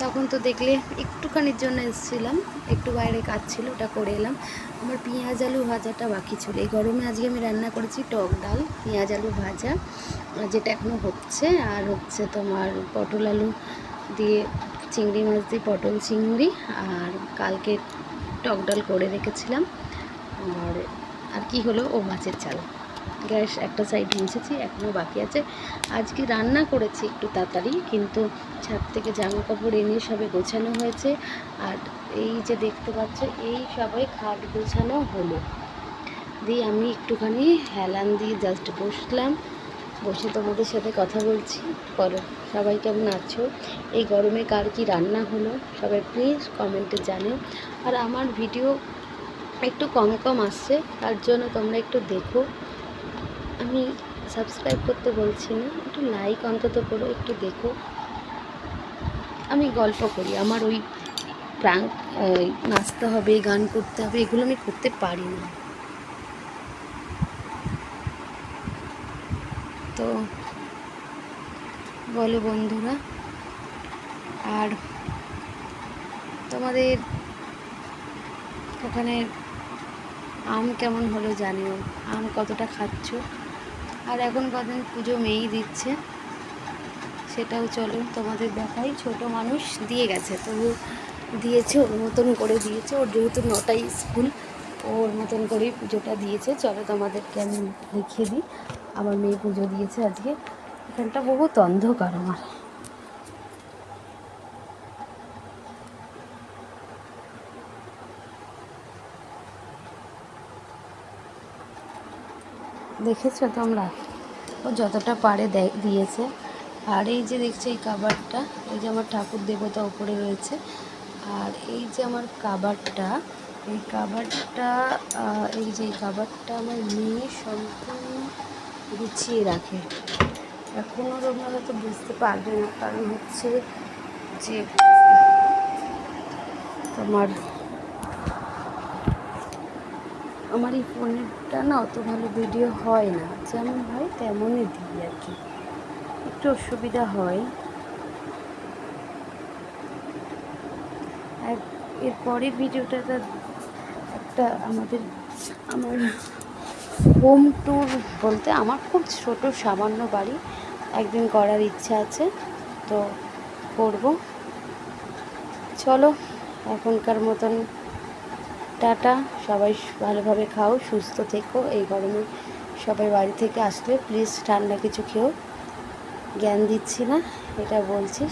তখন তো দেখলে একটুখানির জন্য এসেছিলাম, একটু বাইরে কাজ ছিল, ওটা করে এলাম। আমার পেঁয়াজ আলু ভাজাটা বাকি ছিল। এই গরমে আজকে আমি রান্না করেছি টক ডাল, পেঁয়াজ আলু ভাজা, যেটা এখনও হচ্ছে, আর হচ্ছে তোমার পটল আলু দিয়ে চিংড়ি মাছ দিয়ে পটল চিংড়ি, আর কালকে টক ডাল করে রেখেছিলাম। আর কি হলো, ও মাছের চাল। গ্যাস একটা সাইড মুছেছি, এখনও বাকি আছে। আজকে রান্না করেছি একটু তাড়াতাড়ি, কিন্তু ছাদ থেকে জামা কাপড় এনে সবে গোছানো হয়েছে। আর এই যে দেখতে পাচ্ছ, এই সবাই খাট গোছানো হলো দিয়ে আমি একটুখানি হেলান দিয়ে জাস্ট বসলাম, বসে তোমাদের সাথে কথা বলছি। করো, সবাই কেমন আছো? এই গরমে কার কি রান্না হলো সবাই প্লিজ কমেন্টে জানিও। আর আমার ভিডিও একটু কম কম আসছে, তার জন্য তোমরা একটু দেখো। আমি সাবস্ক্রাইব করতে বলছি না, একটু লাইক অন্তত করো, একটু দেখো। আমি গল্প করি, আমার ওই প্রাঙ্ক নাচতে হবে, গান করতে হবে, এগুলো আমি করতে পারি না। তো বলো বন্ধুরা, আর তোমাদের ওখানে আম কেমন হলো জানিও, আম কতটা খাচ্ছ। আর এখন কদিন পুজো মেয়েই দিচ্ছে, সেটাও চলো তোমাদের দেখাই। ছোট মানুষ দিয়ে গেছে, তবু দিয়েছে, ওর মতন করে দিয়েছে। ওর যেহেতু 9টায় স্কুল, ওর মতন করেই পুজোটা দিয়েছে। চলো তোমাদেরকে আমি দেখিয়ে দিই, আমার মেয়ে পুজো দিয়েছে আজকে। এখানটা বহুত অন্ধকার আমার। দেখেছো তোমরা, ও যতটা পারে দিয়েছে। আর এই যে দেখছো এই কাবারটা, এই যে আমার ঠাকুর দেবতা ওপরে রয়েছে। আর এই যে আমার কাবারটা, এই কাবারটা এই কাবারটা আমার মেয়ে সম্পূর্ণ গুছিয়ে রাখে। এখনও তোমরা হয়তো বুঝতে পারবে না, কারণ হচ্ছে যে তোমার আমার এই ফোনেরটা না অত ভালো ভিডিও হয় না, যেমন হয় তেমনই দিই আর কি, একটু অসুবিধা হয়। এরপরের ভিডিওটা একটা আমার হোম ট্যুর বলতে, আমার খুব ছোট সামান্য বাড়ি, একদিন করার ইচ্ছা আছে, তো করব। চলো এখনকার মতন টাটা। সবাই ভালোভাবে খাও, সুস্থ থেকো। এই গরমে সবাই বাড়ি থেকে আসলে প্লিজ ঠান্ডা কিছু খেও, জ্ঞান দিচ্ছি না, এটা বলছি।